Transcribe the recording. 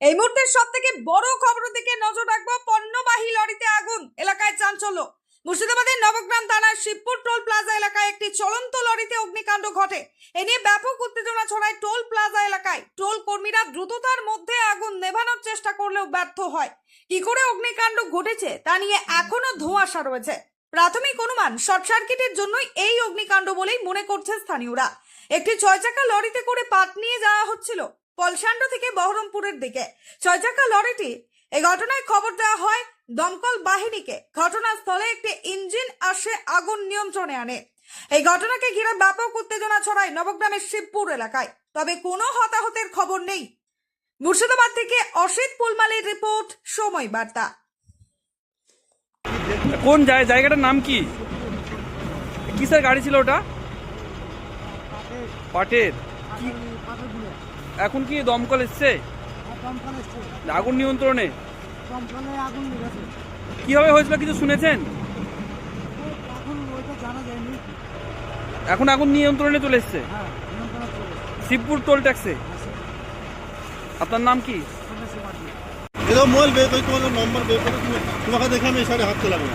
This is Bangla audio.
এই মুহূর্তের সবথেকে বড় খবর দিকে নজর রাখবো। পণ্যবাহী লরিতে আগুন, এলাকায় চাঞ্চল্য। মুর্শিদাবাদের নবগ্রাম থানার শিবপুর টোল প্লাজা এলাকায় একটি চলন্ত লরিতে অগ্নিকাণ্ড ঘটে। এ নিয়ে ব্যাপক উত্তেজনা ছড়ায় টোল প্লাজা এলাকায়। টোল কর্মীরা দ্রুততার মধ্যে আগুন নেভানোর চেষ্টা করলেও ব্যর্থ হয়। কি করে অগ্নিকাণ্ড ঘটেছে তা নিয়ে এখনো ধোঁয়াশা রয়েছে। প্রাথমিক অনুমান শর্ট সার্কিটের জন্যই এই অগ্নিকাণ্ড বলেই মনে করছে স্থানীয়রা। একটি 6 চাকা লরিতে করে পাট নিয়ে যাওয়া হচ্ছিল পলসান্ড থেকে বহরমপুরের দিকে। 6 চাকা লরিটি এই ঘটনায় খবর দেওয়া হয় দমকল বাহিনীকে। ঘটনাস্থলে একটি ইঞ্জিন আসে আগুন নিয়ন্ত্রণে আনে। এই ঘটনাকে ঘিরে ব্যাপক উত্তেজনা ছড়ায় নবগ্রামের শিবপুর এলাকায়। তবে কোনো হতাহতের খবর নেই। মুর্শিদাবাদ থেকে অসিত পুলমালির রিপোর্ট, সময় বার্তা। কোন জায়গাটার নাম কি? কিসের গাড়ি ছিল ওটা? পাটের। এখন কি দমকল এসছে? আগুন নিয়ন্ত্রণে কিভাবে হয়েছিল কিছু শুনেছেন? এখন আগুন নিয়ন্ত্রণে চলে এসছে শিবপুর টোল ট্যাক্সে। আপনার নাম কি? মোবাইল বের করে তোমার নম্বর বের করে তোমাকে দেখে আমি এসে হাত লাগলো।